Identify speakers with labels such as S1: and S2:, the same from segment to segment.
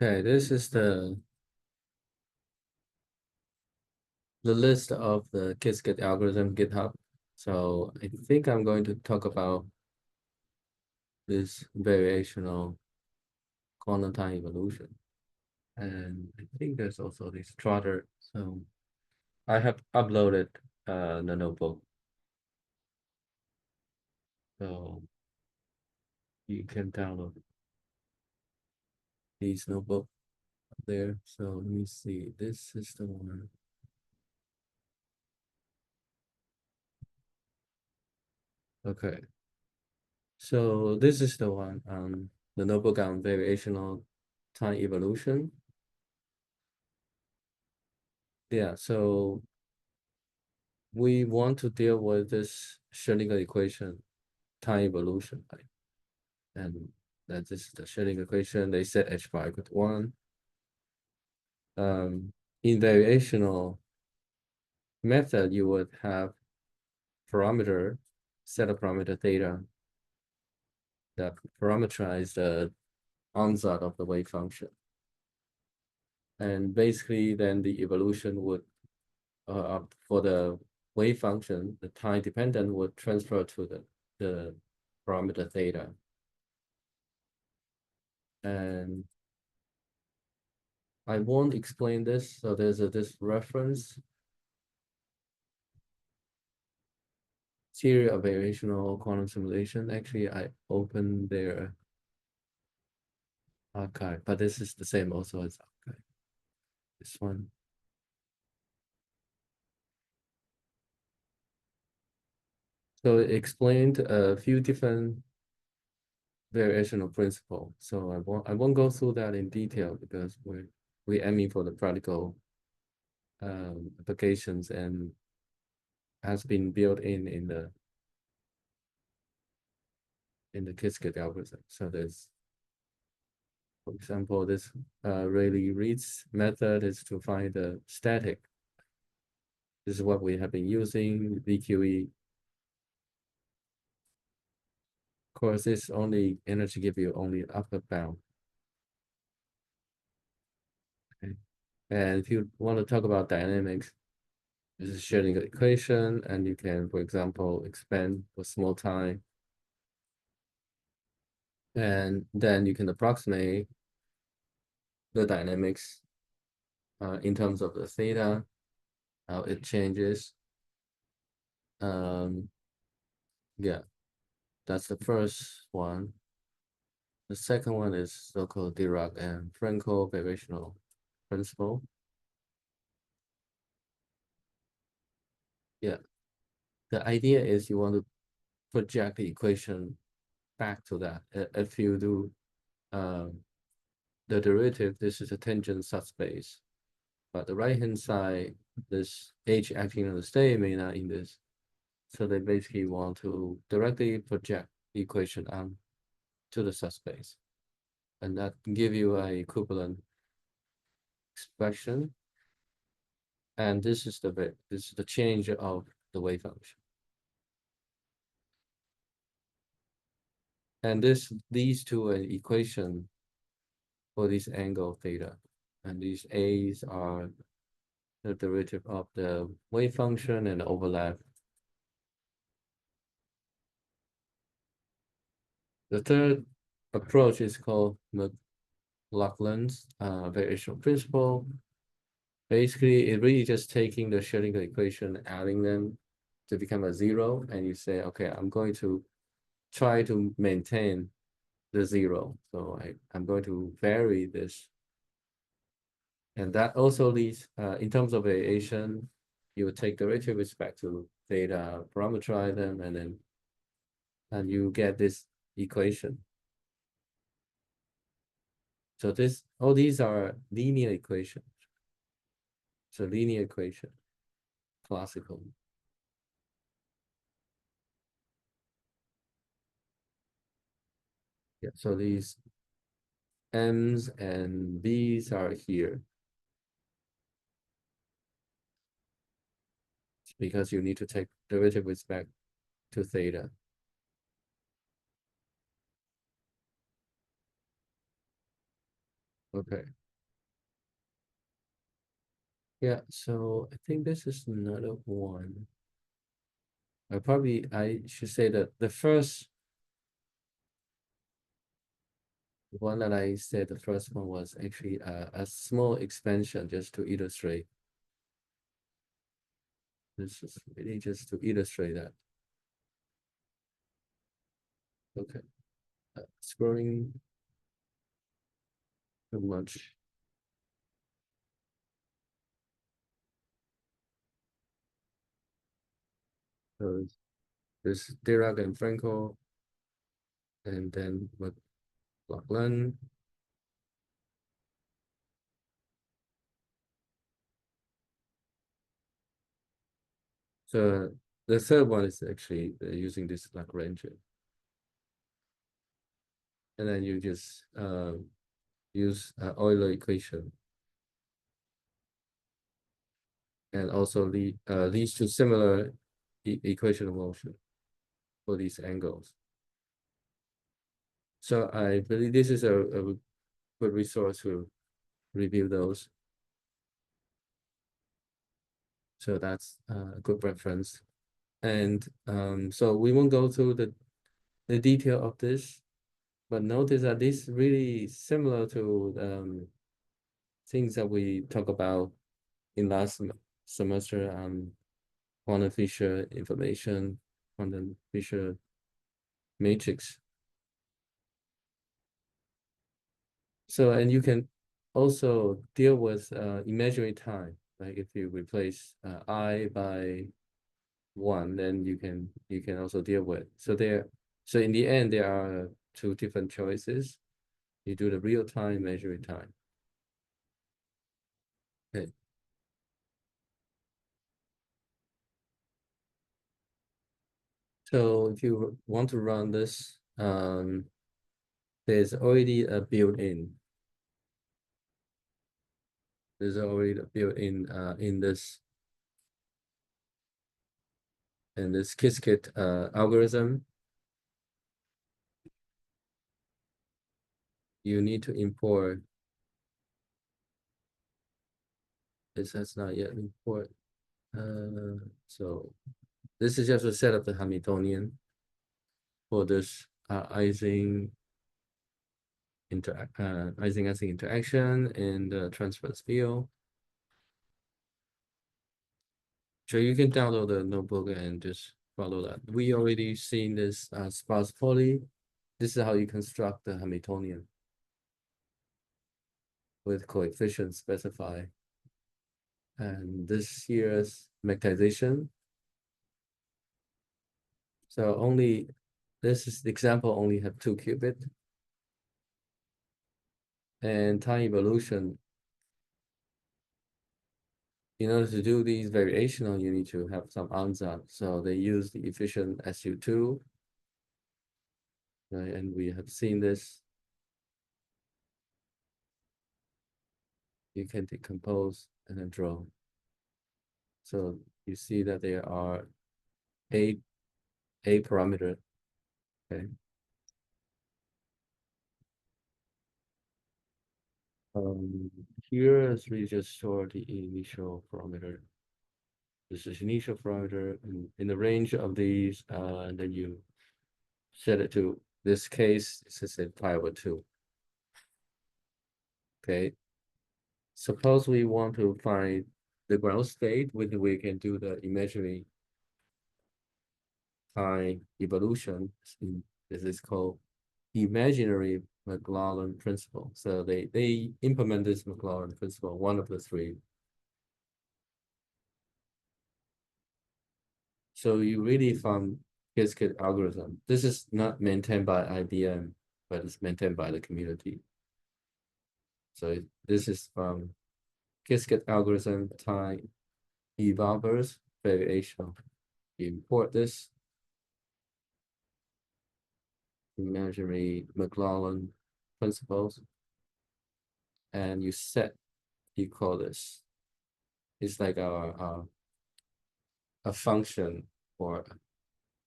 S1: Okay, this is the list of the Qiskit algorithm GitHub. So I think I'm going to talk about this variational quantum time evolution. And I think there's also this trotter. So I have uploaded the notebook. So you can download these notebook there. So let me see. This is the one. Okay. So this is the one, the notebook on variational time evolution. Yeah, so we want to deal with this Schrödinger equation, time evolution, right? And that this is the Schrödinger equation. They set h bar equal to 1. In variational method, you would have parameter, set of parameter theta that parameterize the ansatz of the wave function. And basically, then the evolution would, for the wave function, the time dependent would transfer to the parameter theta. And I won't explain this. So there's this reference theory of variational quantum simulation. Actually, I opened their archive, but this is the same also as archive. This one. So it explained a few different variational principle. So I won't go through that in detail because we're aiming for the practical applications and has been built in the Qiskit algorithm. So there's, for example, this Rayleigh-Ritz method is to find the static. This is what we have been using, VQE. Of course, this only energy give you only upper bound. Okay. And if you want to talk about dynamics, this is sharing equation, and you can, for example, expand for small time. And then you can approximate the dynamics in terms of the theta, how it changes. Um, yeah, that's the first one. The second one is so-called Dirac and Frankel variational principle. Yeah, the idea is you want to project the equation back to that. If you do the derivative, this is a tangent subspace. But the right-hand side, this H acting on the state may not in this. So they basically want to directly project the equation on to the subspace. And that give you an equivalent expression. And this is the change of the wave function. And this leads to an equation for this angle theta. And these A's are the derivative of the wave function and the overlap. The third approach is called McLaughlin's variational principle. Basically, it really just taking the Schrödinger equation, adding them to become a zero, and you say, okay, I'm going to try to maintain the zero. So I'm going to vary this. And that also leads, in terms of variation, you would take derivative with respect to theta, parameterize them, and you get this equation. So all these are linear equations. So linear equation, classical. Yeah, so these M's and B's are here because you need to take derivative with respect to theta. Okay. Yeah, so I think this is another one. I should say that the first one that I said, the first one was actually a small expansion just to illustrate. This is really just to illustrate that. Okay. Scrolling too much. So this Dirac and Frankel, and then McLaughlin. So the third one is actually using this Lagrange, and then you just use Euler equation, and also leads to similar equation of motion for these angles. So I believe this is a good resource to review those. So that's a good reference. And so we won't go through the detail of this, but notice that this really similar to things that we talk about in last semester, quantum Fisher information, quantum Fisher matrix. So, and you can also deal with imaginary time. Like if you replace I by one, then you can also deal with. So in the end, there are two different choices. You do the real time, imaginary time. Okay. So if you want to run this, there's already a built-in. There's already a built-in in this Qiskit algorithm. You need to import. This has not yet import. So this is just a set of the Hamiltonian for this Ising-Ising interaction in the transverse field. So you can download the notebook and just follow that. We already seen this sparse Pauli. This is how you construct the Hamiltonian with coefficients specified. And this here's magnetization. So only this is the example only have 2 qubit. And time evolution. In order to do these variational, you need to have some ansatz. So they use the efficient SU2, right? And we have seen this. You can decompose and then draw. So you see that there are a parameter. Okay. Here is we just store the initial parameter. This is initial parameter in the range of these, and then you set it to this case. This is a pi over 2. Okay. Suppose we want to find the ground state, we can do the imaginary time evolution. This is called imaginary Maclaurin principle. So they implement this Maclaurin principle, one of the 3. So you really from Qiskit algorithm. This is not maintained by IBM, but it's maintained by the community. So this is from Qiskit algorithm time evolvers variation. You import this imaginary Maclaurin principles, and you call this. It's like a function, or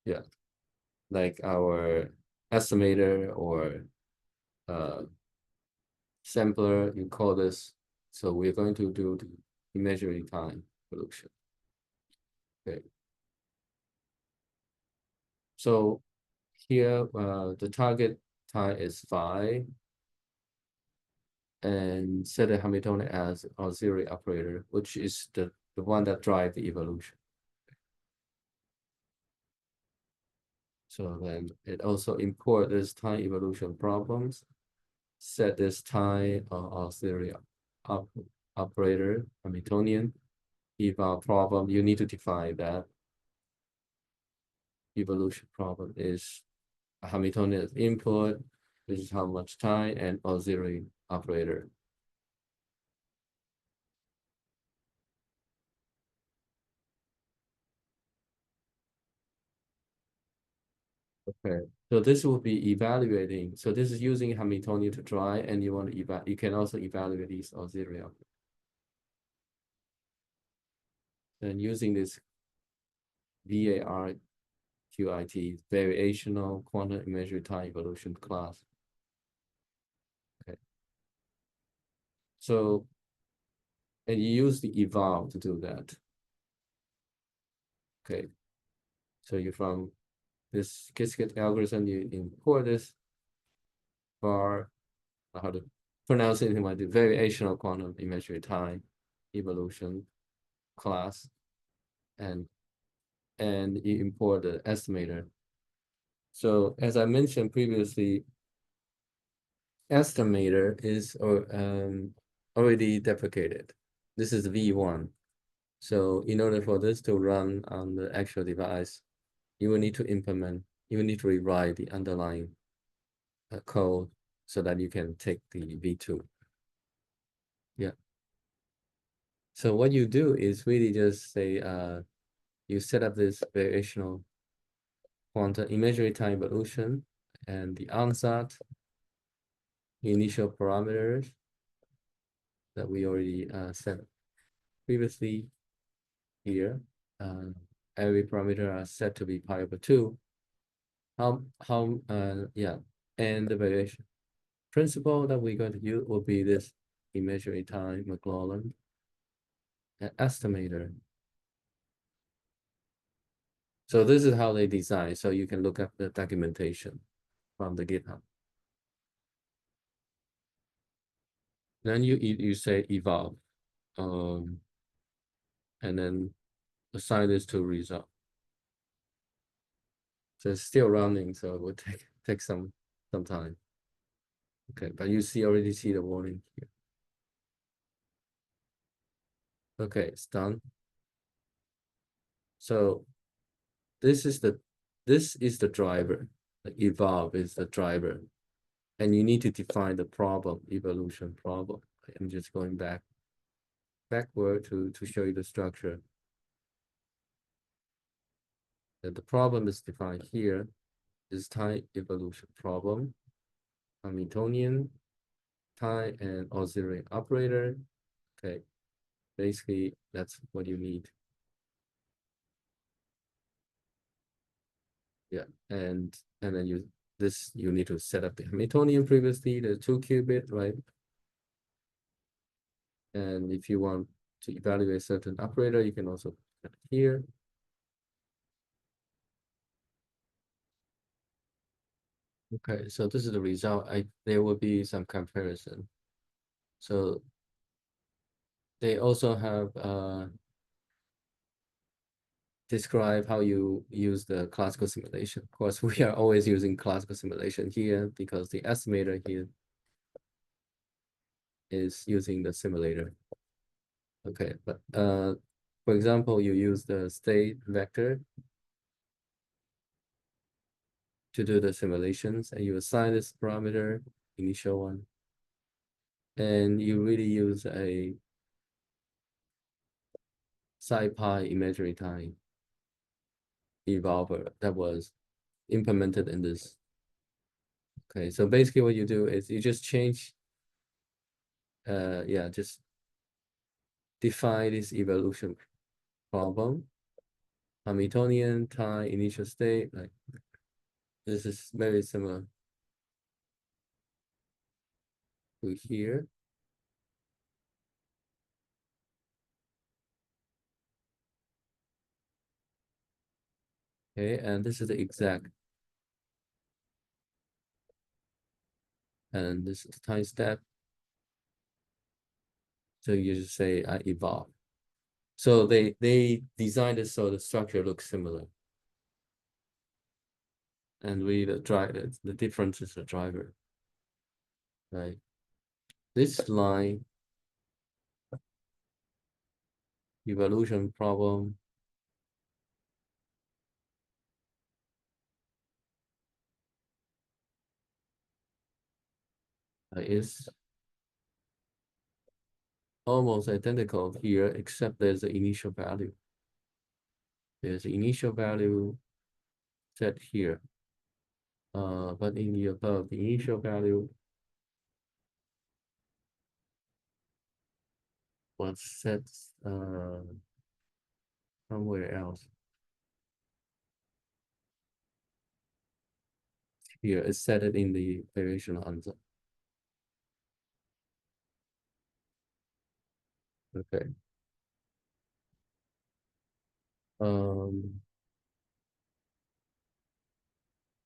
S1: yeah, like our estimator or uh sampler, you call this. So we're going to do the imaginary time solution. Okay. So here, the target time is 5, and set the Hamiltonian as auxiliary operator, which is the one that drives the evolution. So then it also import this time evolution problems, set this time auxiliary op operator Hamiltonian. If our problem, you need to define that evolution problem is a Hamiltonian input, this is how much time, and auxiliary operator. Okay, so this will be evaluating. So this is using Hamiltonian to try, and you want to you can also evaluate these auxiliary operators. And using this VARQIT, variational quantum imaginary time evolution class. Okay, so and you use the eval to do that. Okay, so you from this Qiskit algorithm, you import this var, how to pronounce anything like the variational quantum imaginary time evolution class, and you import the estimator. So as I mentioned previously, estimator is already deprecated. This is V1. So in order for this to run on the actual device, you will need to you will need to rewrite the underlying code so that you can take the V2. Yeah. So what you do is really just say, you set up this variational quantum imaginary time evolution and the ansatz initial parameters that we already set previously here. Every parameter are set to be pi over 2. Yeah, and the variation principle that we're going to use will be this imaginary time McLaughlin estimator. So this is how they design. So you can look up the documentation from the GitHub. Then you say evolve, and then assign this to result. So it's still running, so it will take some time. Okay, but you already see the warning here. Okay, it's done. So this is the driver. The evolve is the driver, and you need to define the problem, evolution problem. I'm just going backward to show you the structure. And the problem is defined here. Is time evolution problem, Hamiltonian, time and auxiliary operator. Okay, basically that's what you need. Yeah, and then you need to set up the Hamiltonian previously, the 2-qubit, right? And if you want to evaluate certain operator, you can also put it here. Okay, so this is the result. There will be some comparison. So they also have describe how you use the classical simulation. Of course, we are always using classical simulation here because the estimator here is using the simulator. Okay, but for example, you use the state vector to do the simulations, and you assign this parameter, initial one, and you really use a SciPy imaginary time evolver that was implemented in this. Okay, so basically what you do is you just change, yeah, just define this evolution problem, Hamiltonian time initial state, like this is very similar. to here. Okay, and this is the exact, and this is the time step. So you just say I evolve. So they designed it so the structure looks similar. And we the difference is the driver, right? This line evolution problem is almost identical here, except there's the initial value. There's the initial value set here. But in the above, the initial value was set somewhere else. Here, it's set it in the variational answer. Okay. Um,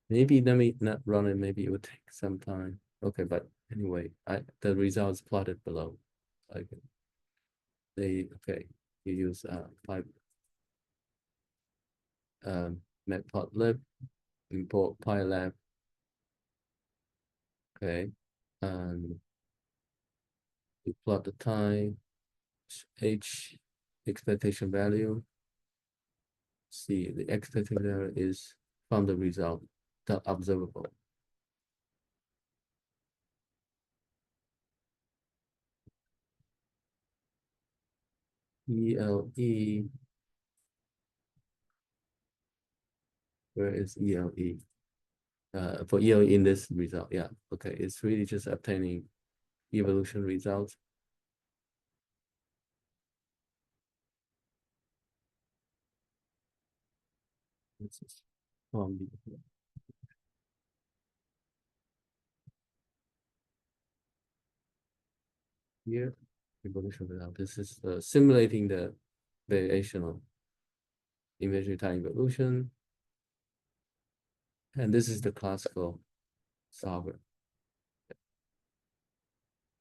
S1: maybe let me not run it. Maybe it would take some time. Okay, but anyway, the results plotted below. Okay. Okay. You use five matplotlib, import pylab. Okay. And you plot the time, h expectation value. See, the expectation value is from the result, the observable. ELE, where is ELE? For ELE in this result, yeah, okay, it's really just obtaining evolution results. This is from here, evolution result. This is simulating the variational imaginary time evolution, and this is the classical solver.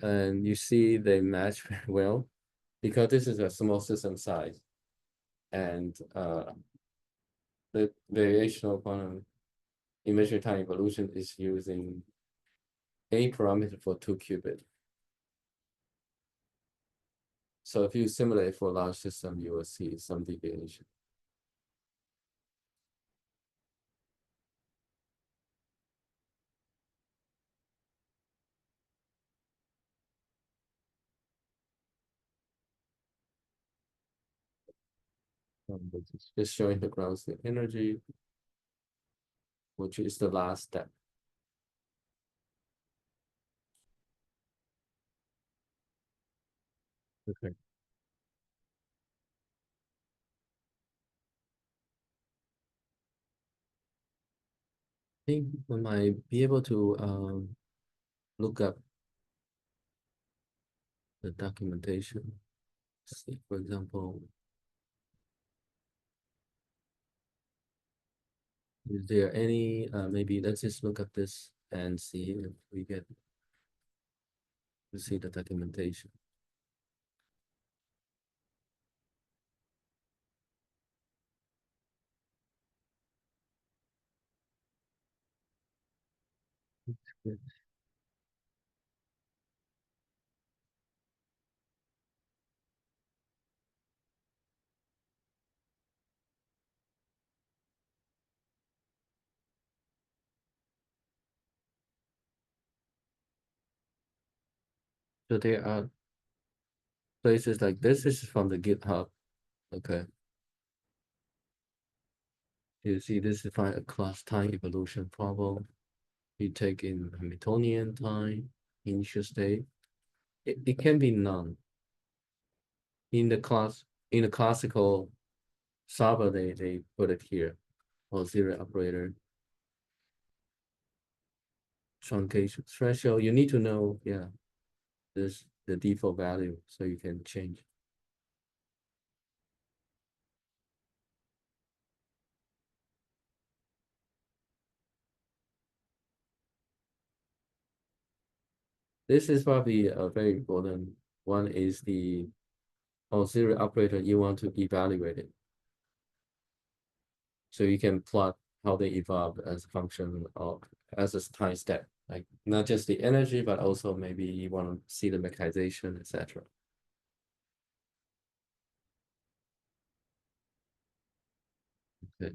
S1: And you see they match very well because this is a small system size, and the variational quantum imaginary time evolution is using a parameter for 2 qubit. So if you simulate for a large system, you will see some deviation. This is just showing the ground state energy, which is the last step. Okay. I think we might be able to look up the documentation. See, for example, is there any, maybe let's just look at this and see if we get to see the documentation. Good. So there are places like this is from the GitHub. Okay. You see, this is find a class time evolution problem. You take in Hamiltonian time, initial state. It can be none. In the classical solver, they put it here. Or zero operator. Truncation threshold. You need to know, yeah. this the default value, so you can change. This is probably a very important one is the auxiliary operator you want to evaluate it. So you can plot how they evolve as a function of as a time step, like not just the energy, but also maybe you want to see the mechanization, etc. Okay.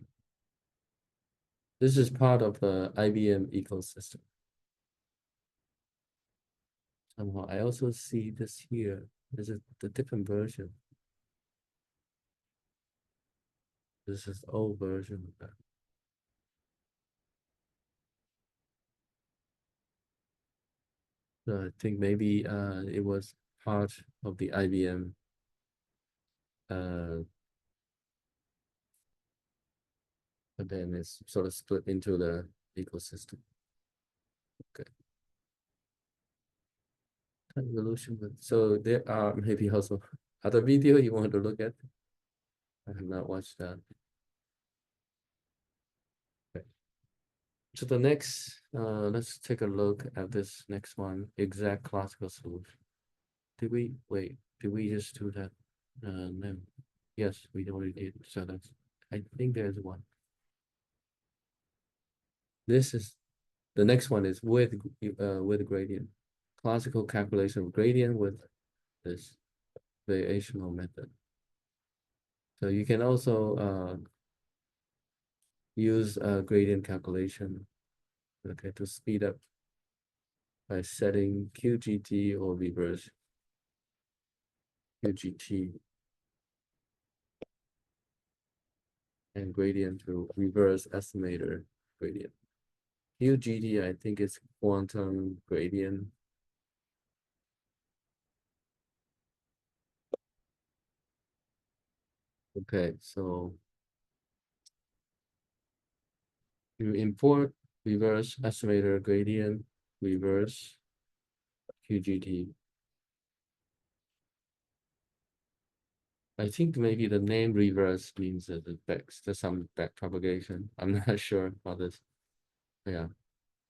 S1: This is part of the IBM ecosystem. Somehow I also see this here. This is the different version. This is old version of that. So I think maybe it was part of the IBM uh but then it's sort of split into the ecosystem. Okay. Evolution. So there are maybe also other video you want to look at. I have not watched that. Okay. So the next, let's take a look at this next one, exact classical solution. Did we wait? Did we just do that? No. Yes, we already did. So that's, I think there's one. This is the next one is with gradient. Classical calculation of gradient with this variational method. So you can also use gradient calculation, okay, to speed up by setting QGT or reverse QGT and gradient to reverse estimator gradient. QGT, I think it's quantum gradient. Okay, so you import reverse estimator gradient, reverse QGT. I think maybe the name reverse means that there's some back propagation. I'm not sure about this. Yeah,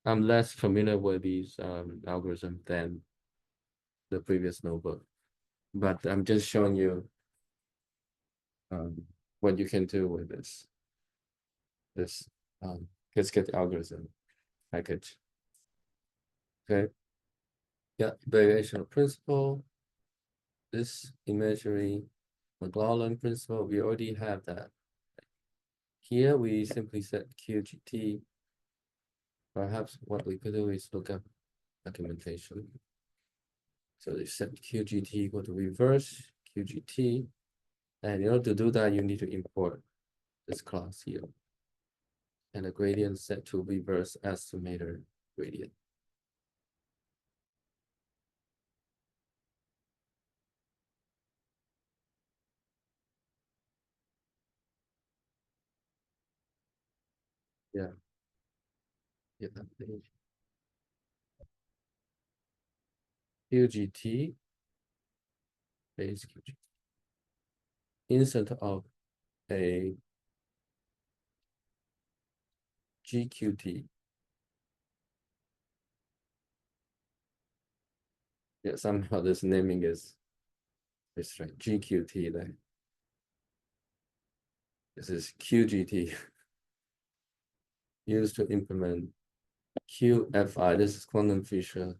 S1: I'm less familiar with these algorithms than the previous notebook, but I'm just showing you um, what you can do with this Qiskit algorithm package. Okay, yeah, variational principle. This imaginary McLaughlin principle, we already have that. Here we simply set QGT. Perhaps what we could do is look up documentation. So they set QGT equal to reverse QGT. And in order to do that, you need to import this class here. And the gradient set to reverse estimator gradient. Yeah, yeah. QGT base QGT instead of a GQT. Yeah, somehow this naming is right. GQT. Like this is QGT used to implement QFI. This is quantum Fisher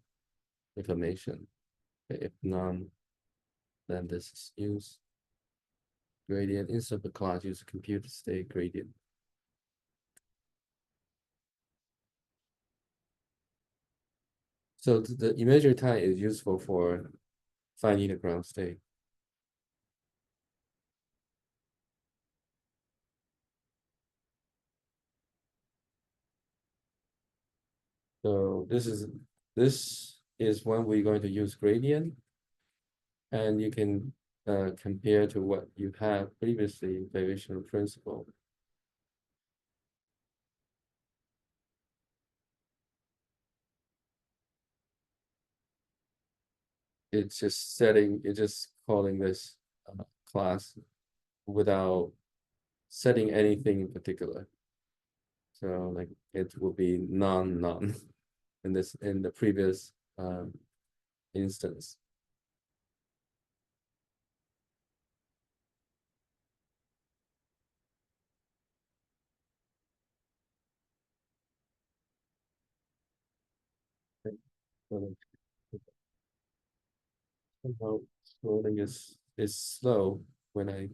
S1: information. Okay, if none, then this is used. Gradient instead of the class, use computer state gradient. So the imaginary time is useful for finding the ground state. So this is when we're going to use gradient, and you can compare to what you have previously, variational principle. it's just setting, it's just calling this class without setting anything in particular. So like it will be none in this in the previous instance. Okay. So somehow scrolling is slow when I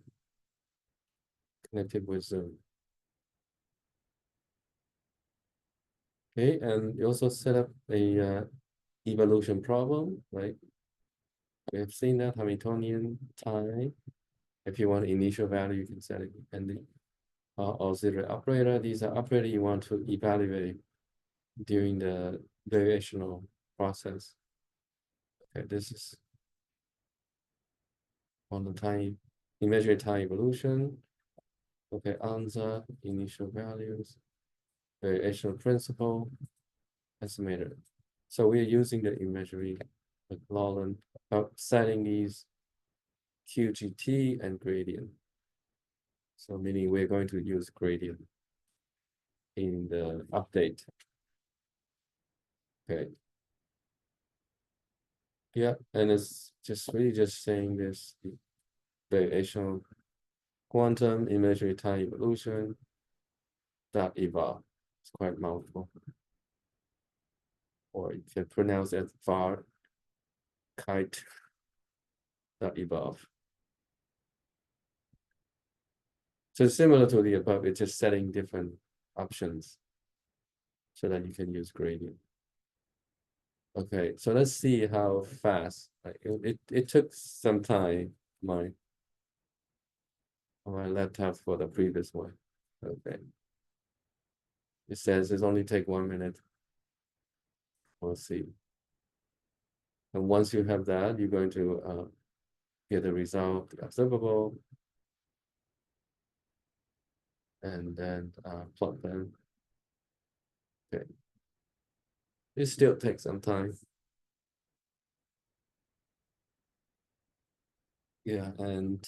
S1: connect it with Zoom. Okay, and you also set up a evolution problem, right? We have seen that Hamiltonian time. If you want initial value, you can set it and the auxiliary operator. These are operator you want to evaluate during the variational process. Okay, this is on the time, imaginary time evolution. Okay, answer, initial values, variational principle, estimator. So we're using the imaginary McLaurin, setting these QGT and gradient. So meaning we're going to use gradient in the update. Okay. Yeah, and it's just really just saying this variational quantum imaginary time evolution that evolve. It's quite mouthful. Or you can pronounce it var kite that evolve. So similar to the above, it's just setting different options so that you can use gradient. Okay, so let's see how fast. It took some time on my laptop for the previous one. Okay, it says it's only take 1 minute. We'll see. And once you have that, you're going to get the result observable, and then plot them. Okay, it still takes some time. Yeah, and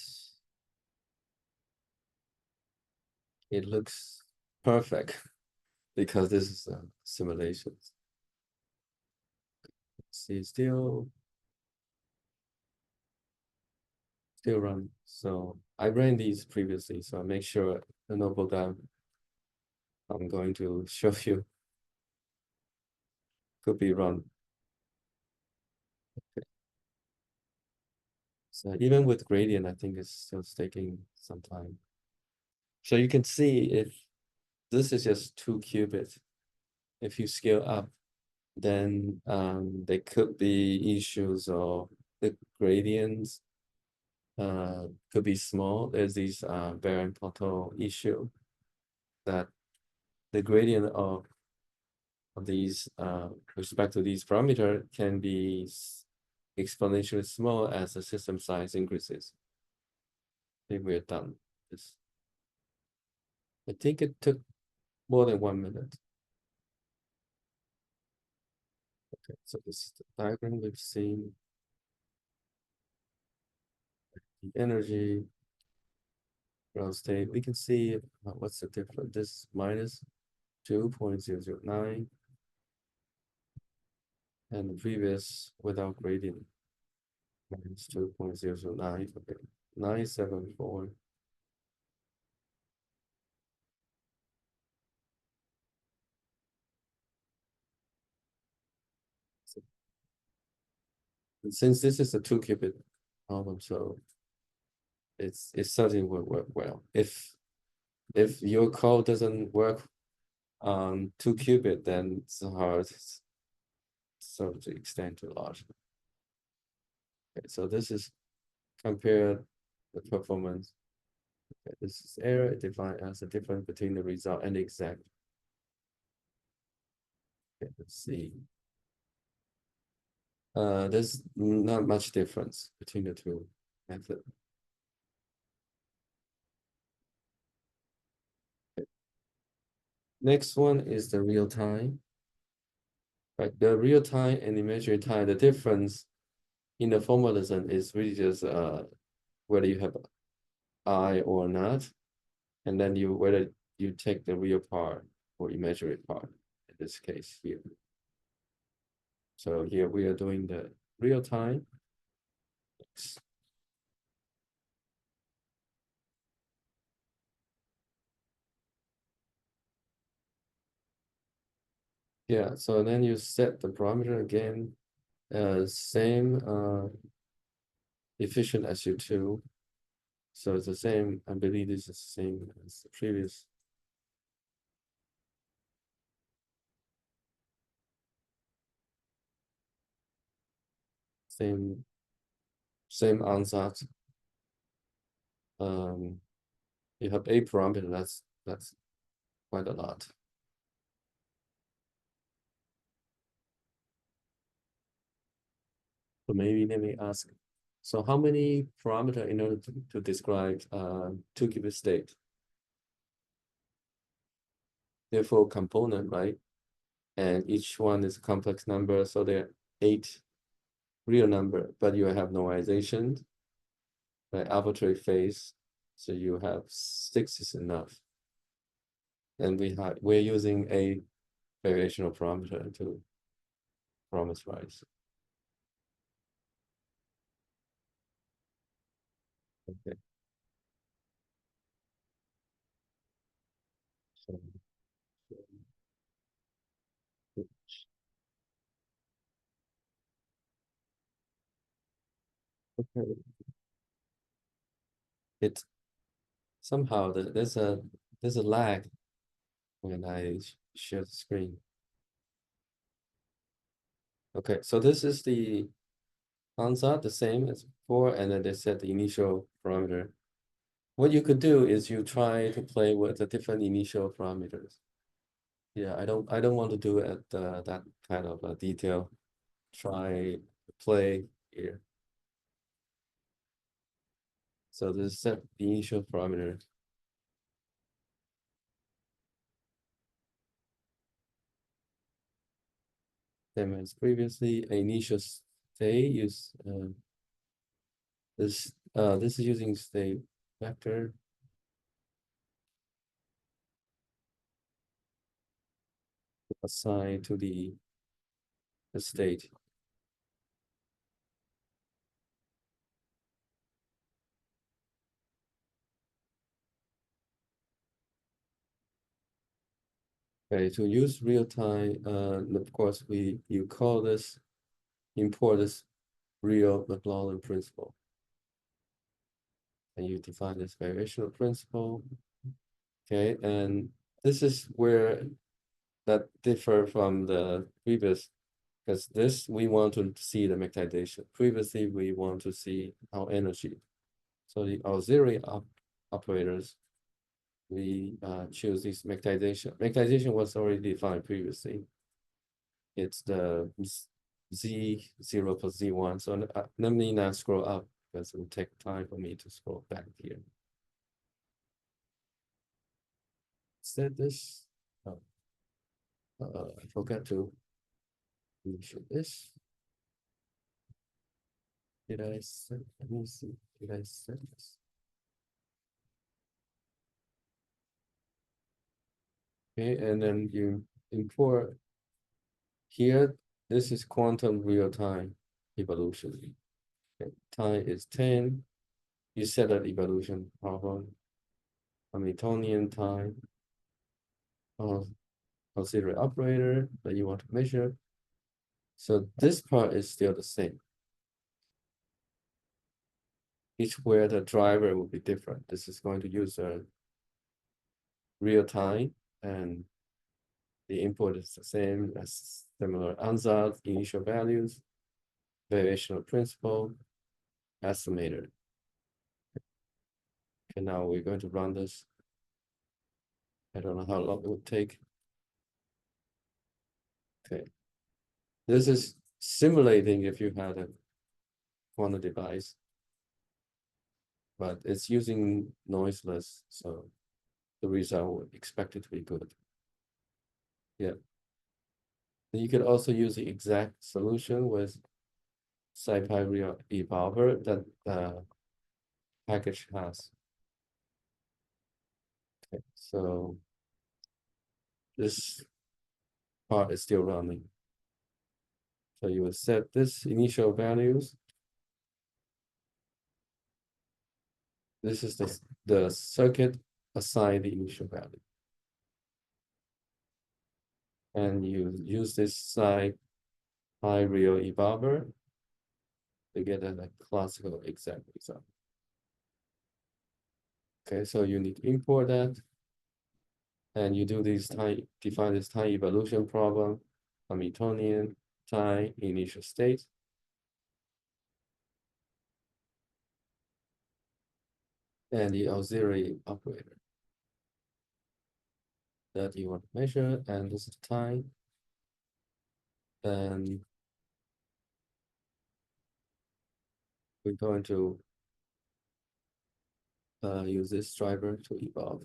S1: it looks perfect because this is simulations. See, still run. So I ran these previously, so I make sure the notebook that I'm going to show you could be run. So even with gradient, I think it's still taking some time. So you can see if this is just 2 qubits, if you scale up, then there could be issues of the gradients could be small. There's these Baron-Potter issue that the gradient of these respect to these parameter can be exponentially small as the system size increases. I think we're done. This, I think it took more than 1 minute. Okay, so this is the diagram we've seen. The energy, ground state. We can see what's the difference. This minus 2.009 and the previous without gradient minus 2.009. Okay, 974. So, since this is a 2 qubit problem, so it certainly will work well. If your code doesn't work on 2 qubit, then it's hard so to extend to large. Okay, so this is compare the performance. Okay, this is error defined as the difference between the result and the exact. Okay, let's see. There's not much difference between the two methods. Okay. Next one is the real time. Right, the real time and imaginary time, the difference in the formalism, it's really just whether you have I or not, and then you whether you take the real part or imaginary part in this case here. So here we are doing the real time. Yeah, so then you set the parameter again, same efficient as you two. So it's the same, I believe this is the same as the previous. Same ansatz. You have a parameter, that's quite a lot. So maybe let me ask. So how many parameter in order to describe two-qubit state? Therefore, component, right? And each one is a complex number, so there are 8 real number, but you have normalization, like arbitrary phase, so you have 6 is enough. And we're using a variational parameter to parameterize. Okay. So, okay. It somehow there's a lag when I share the screen. Okay, so this is the answer, the same as before, and then they set the initial parameter. What you could do is you try to play with the different initial parameters. Yeah, I don't want to do it at that kind of detail. Try to play here. So this set the initial parameter. Same as previously, initial state is this is using state vector assigned to the state. Okay, to use real time, of course you call this import this real McLaughlin principle. And you define this variational principle. Okay, and this is where that differ from the previous, because this we want to see the magnetization. Previously, we want to see our energy. So the auxiliary operators, we choose this magnetization. Magnetization was already defined previously. It's the Z0 plus Z1. So let me not scroll up because it will take time for me to scroll back here. Set this. Oh, I forgot to initial this. Did I set? Let me see. Did I set this? Okay, and then you import here. This is quantum real-time evolution. Okay, time is 10. You set an evolution problem. Hamiltonian time. Auxiliary operator that you want to measure. So this part is still the same. Each where the driver will be different. This is going to use a real time, and the input is the same as similar ansatz, initial values, variational principle, estimator. And now we're going to run this. I don't know how long it would take. Okay. This is simulating if you had a quantum device, but it's using noiseless, so the result would expect it to be good. Yeah. And you could also use the exact solution with SciPy real evolver that the package has. Okay, so this part is still running. So you will set this initial values. This is the circuit assigned the initial value. And you use this SciPy real evolver to get a like, classical exact result. Okay, so you need to import that. And you do this time, define this time evolution problem, Hamiltonian time initial state. And the auxiliary operator that you want to measure, and this is time. Then we're going to use this driver to evolve.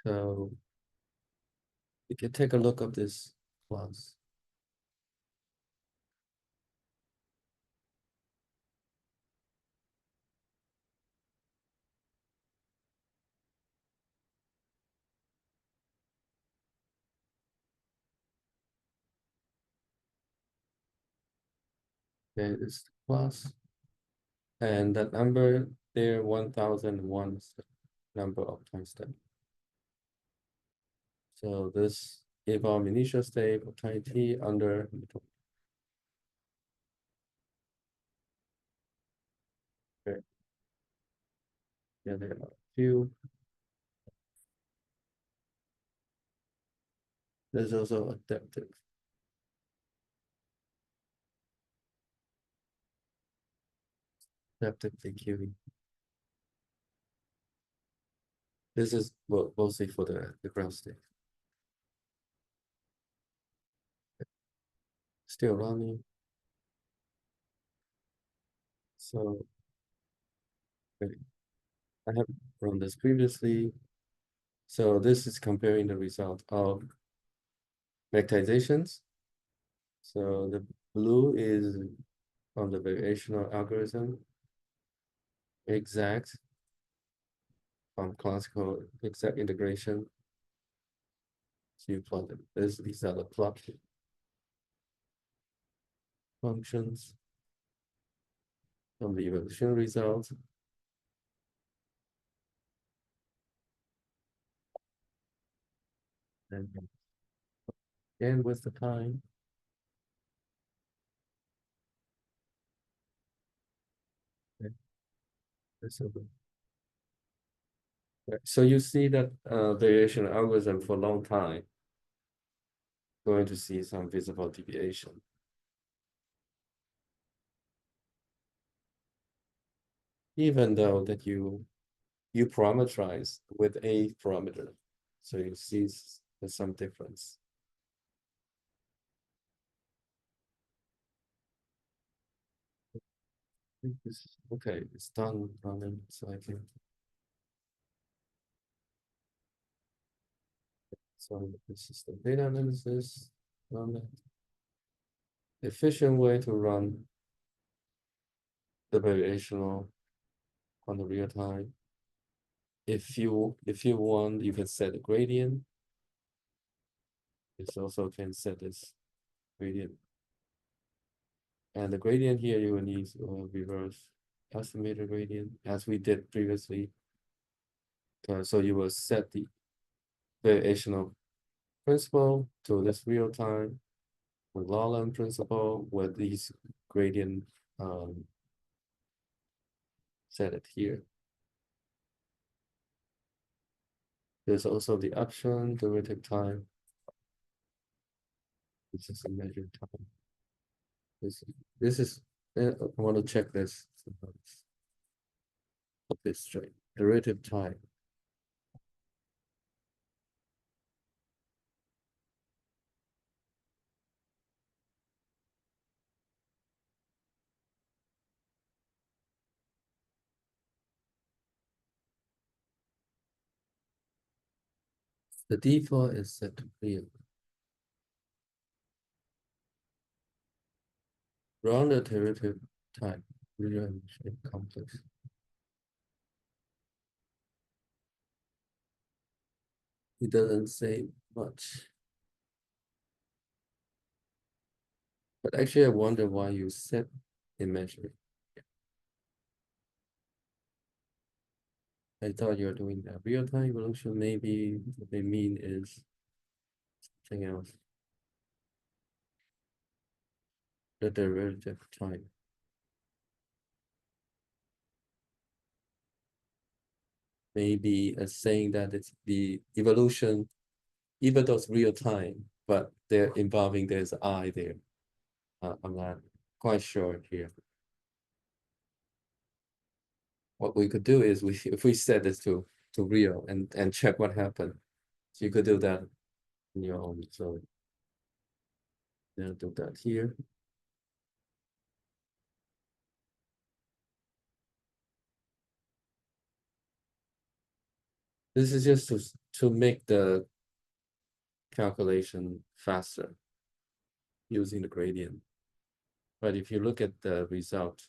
S1: So you can take a look at this class. Okay, this class. And that number there, 1001 is the number of time step. So this evolve initial state of time t under. Okay. Yeah, there are a few. There's also adaptive PQE. This is mostly for the ground state. Still running. So wait, I have run this previously. So this is comparing the result of vectorizations. So the blue is from the variational algorithm, exact from classical exact integration. So you plot them. These are the plot functions from the evolution results. And again with the time. Okay, so you see that variation algorithm for a long time, going to see some visible deviation. Even though that you parameterize with a parameter. So you see there's some difference. Okay, it's done running, so I can. So this is the data analysis. Run efficient way to run the variational on the real time. If you want, you can set the gradient. This also can set this gradient. And the gradient here you will need reverse estimator gradient as we did previously. So you will set the variational principle to this real time with Lorentz principle with these gradient set it here. There's also the option derivative time. This is a measured time. This is I want to check this. This straight. Derivative time. The default is set to real. Rounded derivative type, real and shape complex. It doesn't say much. But actually, I wonder why you said imaginary. I thought you were doing that. Real-time evolution, maybe what they mean is something else. The derivative type. Maybe as saying that it's the evolution, even though it's real time, but they're involving there's I there. I'm not quite sure here. What we could do is we if we set this to real and check what happened. So you could do that on your own. So then do that here. This is just to make the calculation faster using the gradient. But if you look at the result,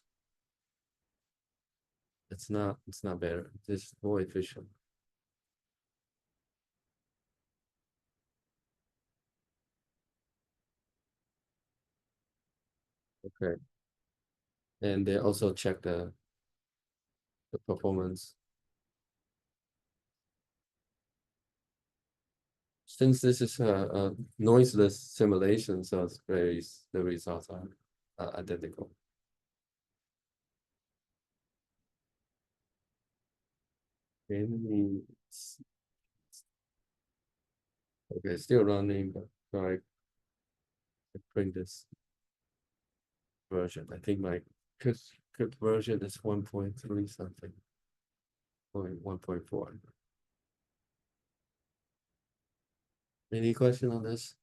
S1: it's not better. It's more efficient. Okay. And they also check the performance. Since this is a noiseless simulation, so it's very the results are identical. Okay, okay, still running, but try to print this version. I think my Qiskit version is 1.3 something, 1.4. Any question on this?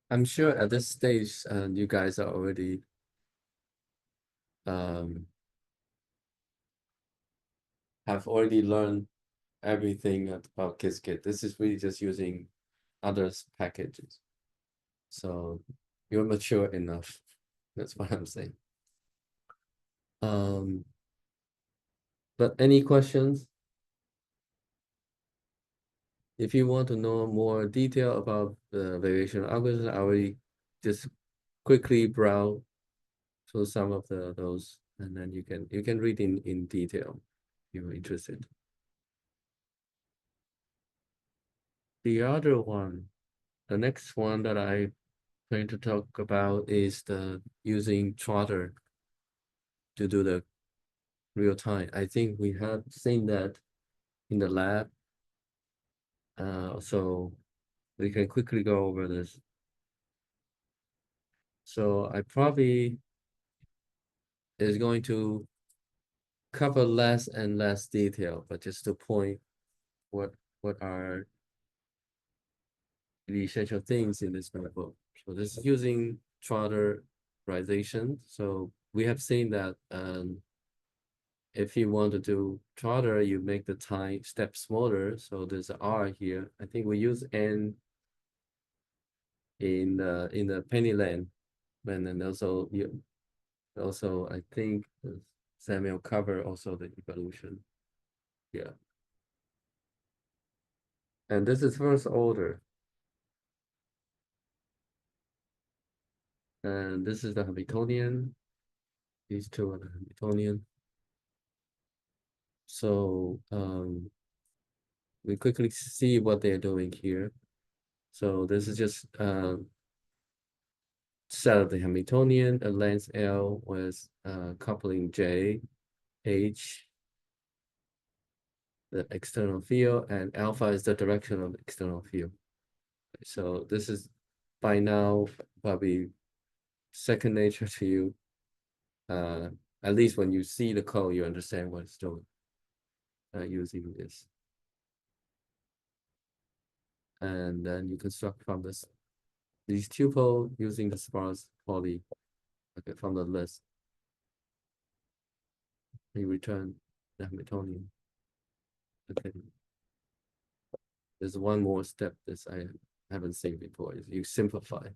S1: I'm sure at this stage, you guys are already um, have already learned everything about Qiskit. This is really just using others packages. So you're mature enough. That's what I'm saying. Um, but any questions? If you want to know more detail about the variation algorithm, I already just quickly browse through some of those, and then you can read in detail if you're interested. The other one, the next one that I going to talk about is the using Trotter to do the real time. I think we have seen that in the lab. So we can quickly go over this. So I probably is going to cover less and less detail, but just to point what what are the essential things in this notebook. So this is using Trotterization. So we have seen that if you want to do Trotter, you make the time step smaller. So there's a R here. I think we use N in the penny lane, and then also you also I think Samuel cover also the evolution. Yeah, and this is first order, and this is the Hamiltonian. These two are the Hamiltonian. So we quickly see what they're doing here. So this is just set of the Hamiltonian, a length L with coupling J, H, the external field, and alpha is the direction of the external field. So this is by now probably second nature to you. Uh, at least when you see the code, you understand what it's doing using this. And then you construct from this these tuple using the sparse poly, okay, from the list. You return the Hamiltonian. Okay. There's one more step this I haven't seen before. You simplify.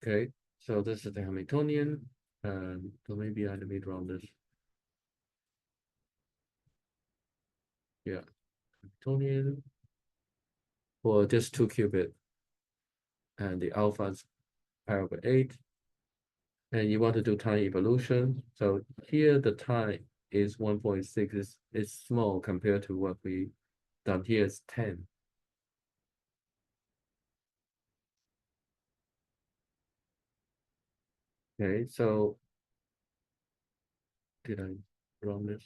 S1: Okay, so this is the Hamiltonian, and so maybe I let me draw this. Yeah, Hamiltonian for just 2 qubit, and the alpha is pi over 8, and you want to do time evolution. So here the time is 1.6 is small compared to what we done here is 10. Okay, so did I run this?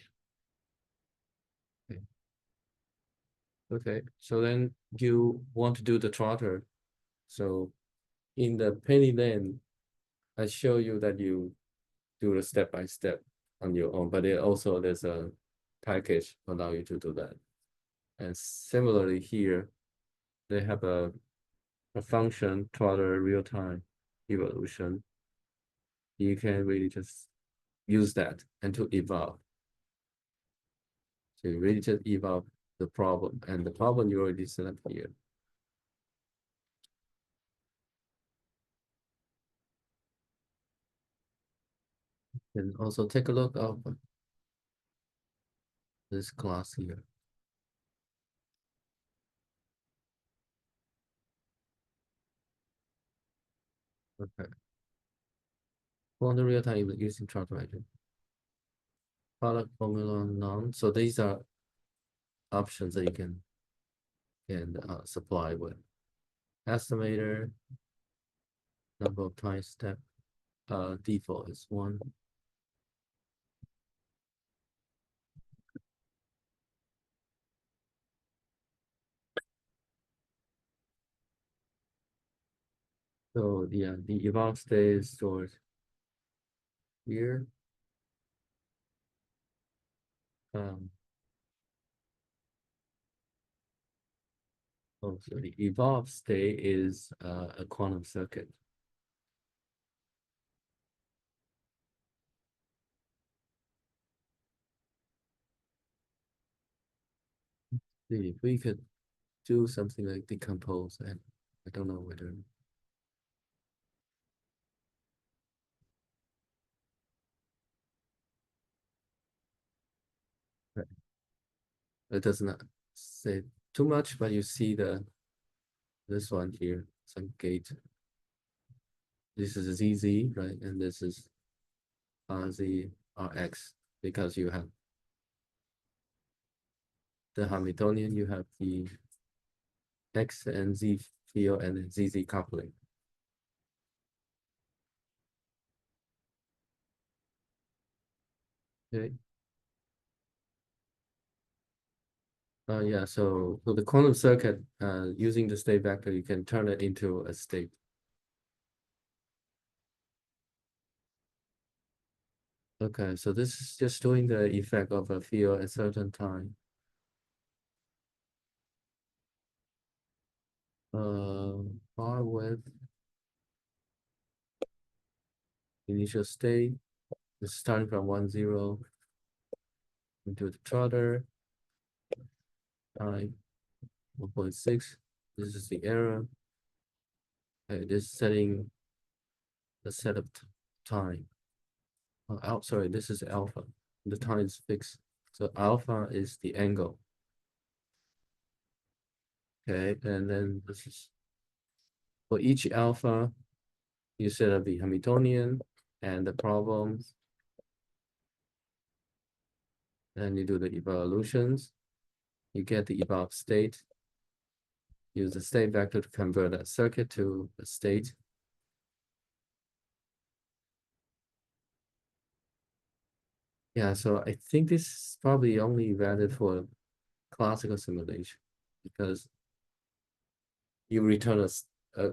S1: Okay. Okay, so then you want to do the trotter. So in the penny lane, I show you that you do the step by step on your own, but there's a package allow you to do that. And similarly here, they have a function trotter real time evolution. You can really just use that and to evolve. So you really just evolve the problem, and the problem you already set up here. And also take a look of this class here. Okay. For the real time using chart writing. Product formula none. So these are options that you can supply with. Estimator, number of time step, default is 1. So yeah, the evolve state is stored here. Um, oh, so the evolve state is a quantum circuit. See if we could do something like decompose, and I don't know whether it does not say too much, but you see this one here, some gate. This is ZZ, right? And this is RZ, RX, because you have the Hamiltonian, you have the X and Z field and ZZ coupling. Okay. Yeah, so for the quantum circuit, using the state vector, you can turn it into a state. Okay, so this is just doing the effect of a field at certain time. Bar width, initial state is starting from 1, 0 into the trotter, time 1.6. This is the error. Okay, this is setting the setup time. Oh, sorry, this is alpha. The time is fixed. So alpha is the angle. Okay, and then this is for each alpha, you set up the Hamiltonian and the problems, and you do the evolutions. You get the evolve state. Use the state vector to convert that circuit to a state. Yeah, so I think this is probably only valid for classical simulation because you return a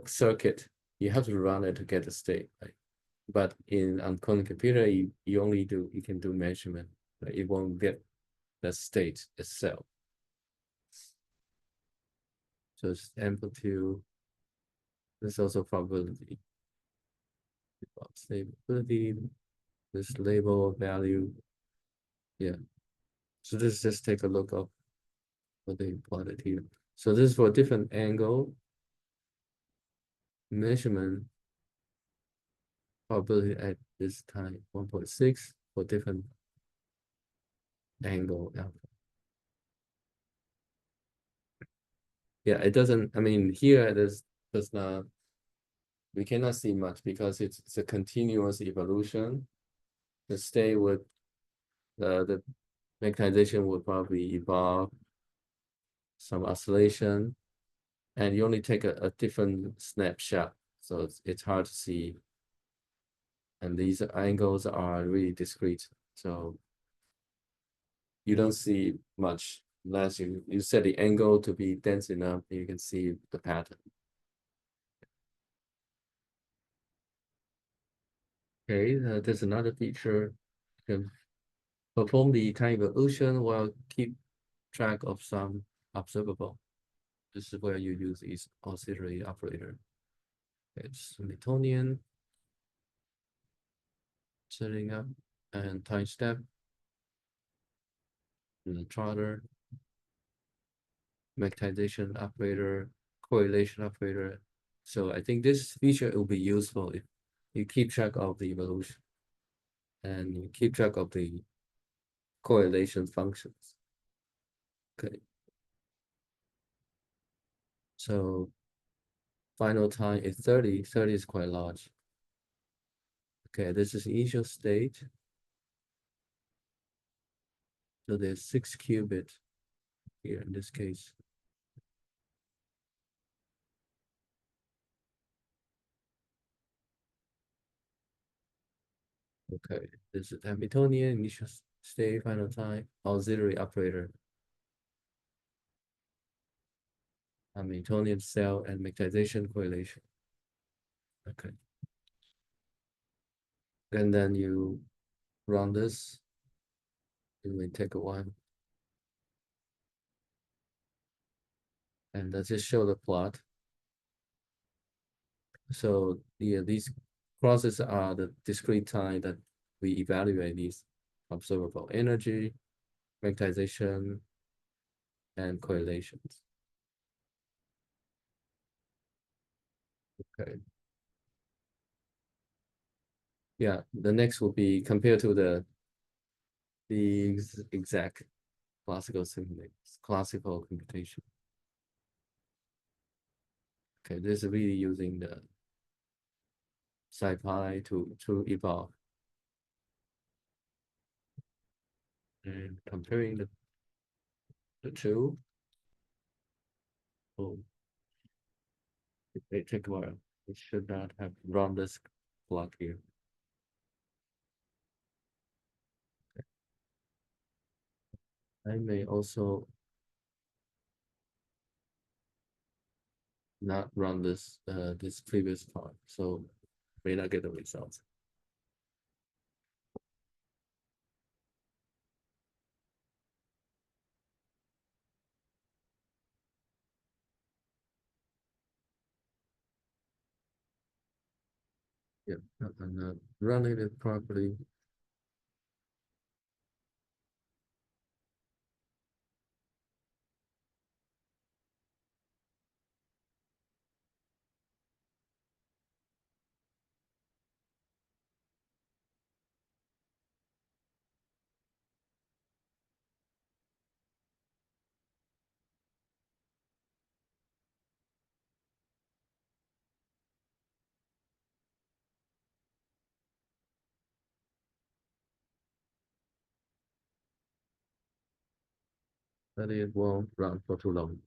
S1: circuit, you have to run it to get a state, right? But on quantum computer, you can do measurement, right? It won't get the state itself. So it's amplitude. There's also probability. Stability, this label value. Yeah. So let's just take a look of what they plotted here. So this is for different angle measurement probability at this time 1.6 for different angle alpha. Yeah, it doesn't, I mean, here there's does not, we cannot see much because it's a continuous evolution. The state would, the mechanization would probably evolve some oscillation, and you only take a different snapshot. So it's hard to see. And these angles are really discrete. So you don't see much unless you set the angle to be dense enough, you can see the pattern. Okay, there's another feature. You can perform the time evolution while keep track of some observable. This is where you use this auxiliary operator. It's Hamiltonian, setting up, and time step, and the trotter, magnetization operator, correlation operator. So I think this feature will be useful if you keep track of the evolution and you keep track of the correlation functions. Okay. So final time is 30. 30 is quite large. Okay, this is initial state. So there's 6 qubits here in this case. Okay, this is Hamiltonian initial state, final time, auxiliary operator. Hamiltonian cell and magnetization correlation. Okay. And then you run this. It may take a while. And let's just show the plot. So these crosses are the discrete time that we evaluate these observable energy, magnetization, and correlations. Okay. Yeah, the next will be compared to the exact classical simulations, classical computation. Okay, this is really using the SciPy to evolve and comparing the two. Oh, it may take a while. It should not have run this block here. I may also not run this previous part, so may not get the results. Yeah, I'm not running it properly. But it won't run for too long.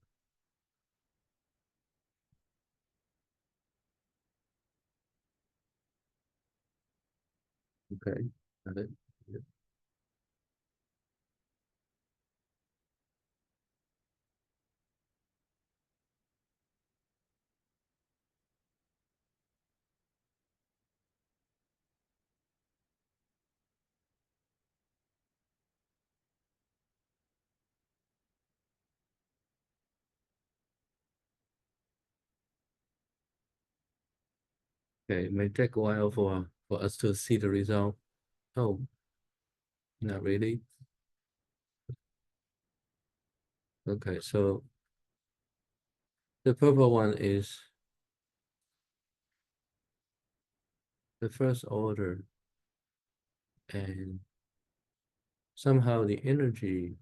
S1: Okay, got it. Yeah. Okay, it may take a while for us to see the result. Oh, not really. Okay, so The purple one is the first order, and somehow the energy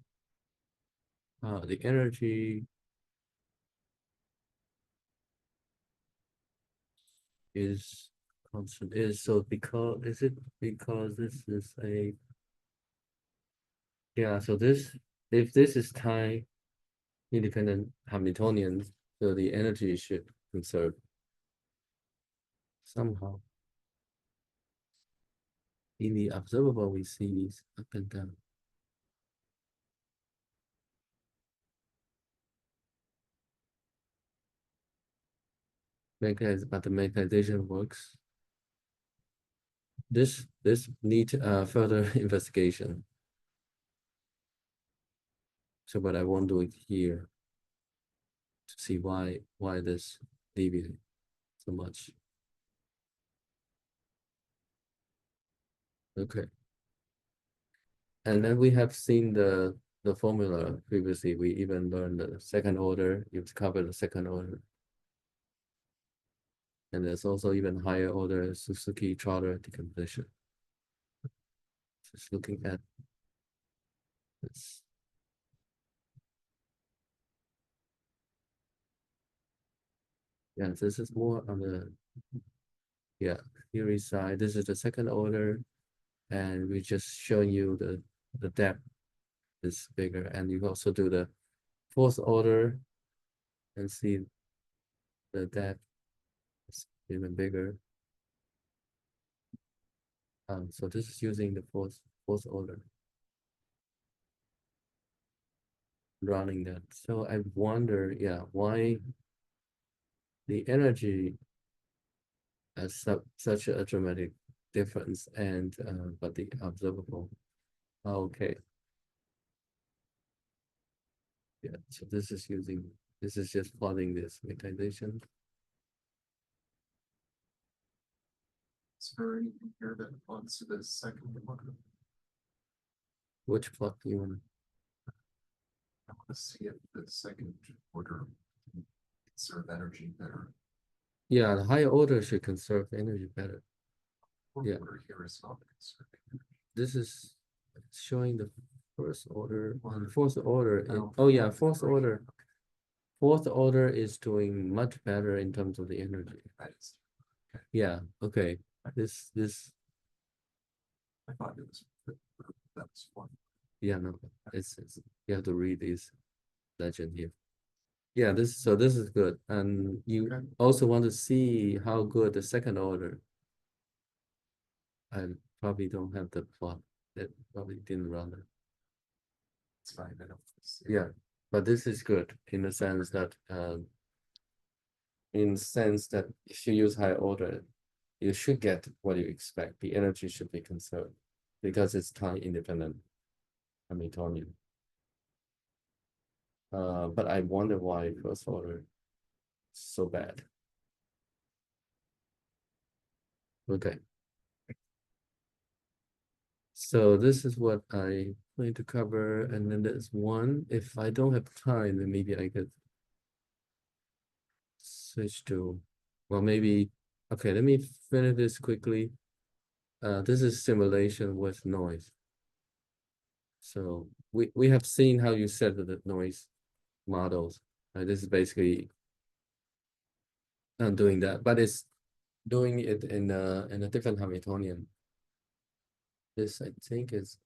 S1: is constant. Is so because is it because this is a yeah? So this if this is time independent Hamiltonian, so the energy should conserve somehow. In the observable, we see these up and down. But the mechanization works. This need further investigation. So, but I won't do it here to see why this deviate so much. Okay, and then we have seen the formula previously. We even learned the second order. You've covered the second order, and there's also even higher order Suzuki-Trotter decomposition. Just looking at this. Yeah, this is more on the theory side. This is the second order, and we just showing you the depth is bigger, and you also do the fourth order and see the depth is even bigger. So this is using the fourth order, running that. So I wonder, why the energy has such a dramatic difference, and but the observable. Okay, yeah. So this is just plotting this metization.
S2: Is there anything here that plots to the second one?
S1: Which plot do you want?
S2: I want to see if the second order can conserve energy better.
S1: Yeah, the higher order should conserve energy better. Yeah.
S2: Order here is not conserving energy.
S1: This is showing the first order and fourth order.
S2: Oh,
S1: Oh yeah, fourth order. Fourth order is doing much better in terms of the energy.
S2: That is,
S1: Yeah, okay. This
S2: I thought it was that was one.
S1: yeah, no, it's you have to read this legend here. Yeah, this is good. And you
S2: Okay.
S1: also want to see how good the second order. I probably don't have the plot. It probably didn't run it.
S2: It's fine. I don't see.
S1: Yeah, but this is good in the sense that if you use high order, you should get what you expect. The energy should be conserved because it's time independent Hamiltonian. But I wonder why first order is so bad. Okay. So this is what I plan to cover, and then there's one. If I don't have time, then maybe I could switch to, well, maybe, okay, let me finish this quickly. This is simulation with noise. So we have seen how you set the noise models. This is basically doing that, but it's doing it in a different Hamiltonian. This I think is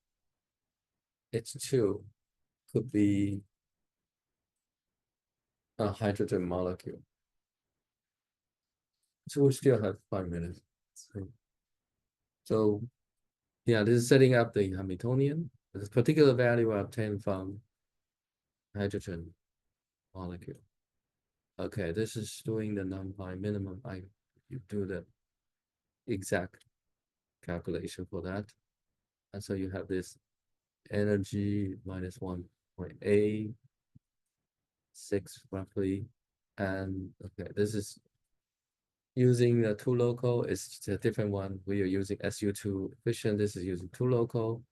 S1: H2 could be a hydrogen molecule. So we still have 5 minutes. So yeah, this is setting up the Hamiltonian. This particular value I obtained from hydrogen molecule. Okay, this is doing the NumPy minimum. You do the exact calculation for that. And so you have this energy minus 1.86 roughly. And okay, this is using the two local. It's a different one. We are using SU2 efficient. This is using two local.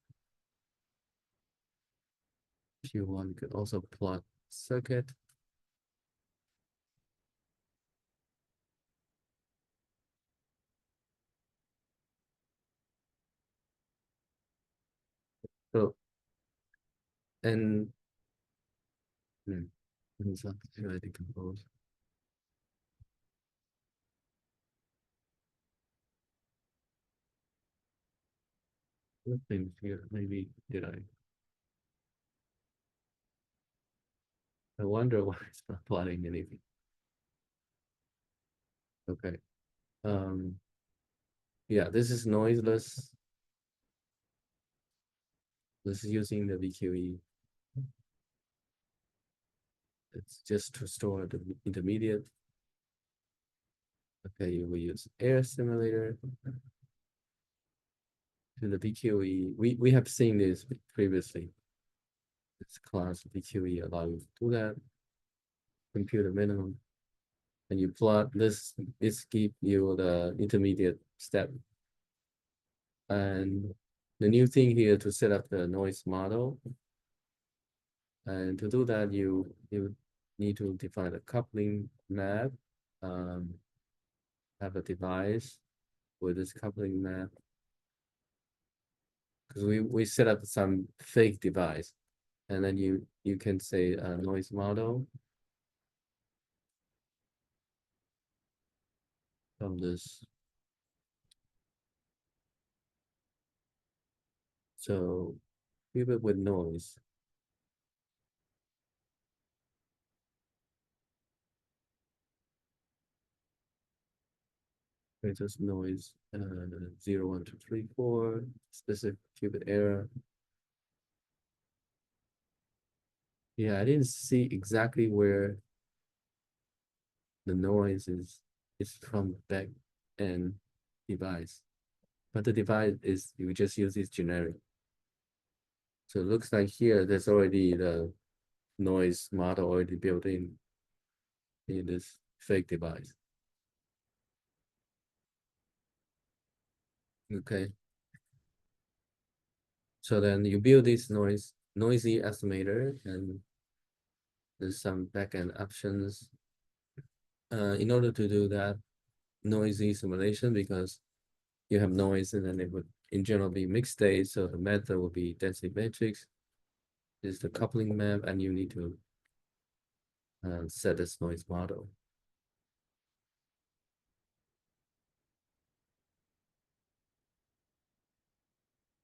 S1: If you want, you could also plot circuit. And so I decompose. What things here? Maybe did I wonder why it's not plotting anything. Okay. Um, yeah, this is noiseless. This is using the VQE. It's just to store the intermediate. Okay, you will use air simulator to the VQE. We have seen this previously. This class VQE allow you to do that. Compute a minimum. And you plot this, give you the intermediate step. And the new thing here to set up the noise model. And to do that, you need to define a coupling map. Have a device with this coupling map. Because we set up some fake device. And then you can say a noise model from this. So keep it with noise. Just noise 0, 1, 2, 3, 4, specific qubit error. Yeah, I didn't see exactly where the noise is from back end device. But the device is, you just use this generic. So it looks like here there's already the noise model already built in this fake device. Okay. So then you build this noisy estimator, and there's some backend options. In order to do that noisy simulation, because you have noise and then it would in general be mixed state, so the method will be density matrix. This is the coupling map, and you need to set this noise model.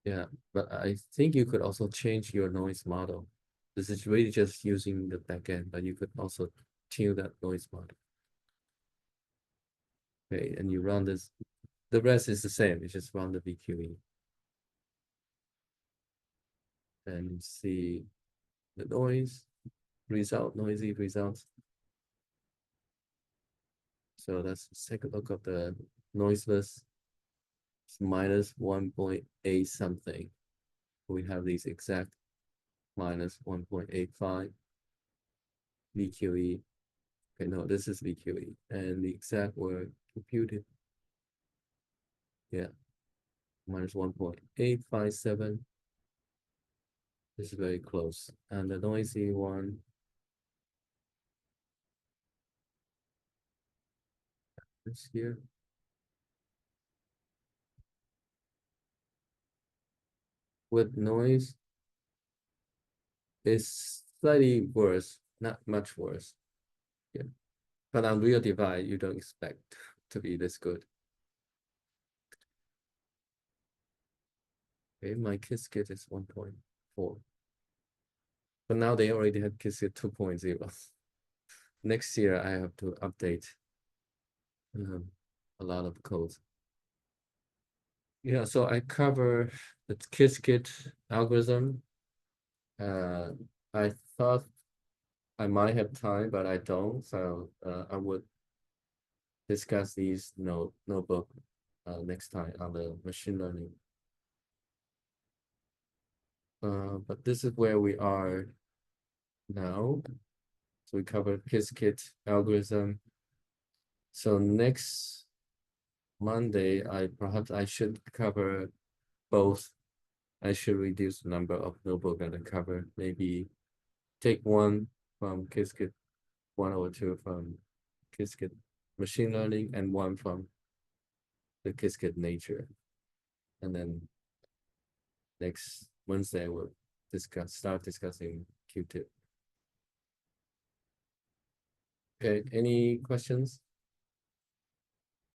S1: Yeah, but I think you could also change your noise model. This is really just using the backend, but you could also tune that noise model. Okay, and you run this. The rest is the same. You just run the VQE. And you see the noise result, noisy results. So let's take a look at the noiseless. It's minus 1.8 something. We have these exact minus 1.85 VQE. Okay, no, this is VQE. And the exact were computed. Yeah, minus 1.857. This is very close. And the noisy one, this here. With noise, is slightly worse, not much worse. Yeah. But on real device, you don't expect to be this good. Okay, my Qiskit is 1.4. But now they already have Qiskit 2.0. Next year, I have to update a lot of code. Yeah, so I cover the Qiskit algorithm. I thought I might have time, but I don't. So I would discuss these notebook next time on the machine learning. But this is where we are now. So we covered Qiskit algorithm. So next Monday, perhaps I should cover both. I should reduce the number of notebook that I cover. Maybe take one from Qiskit, one or two from Qiskit machine learning, and one from the Qiskit nature. And then next Wednesday, we'll start discussing Q2. Okay, any questions?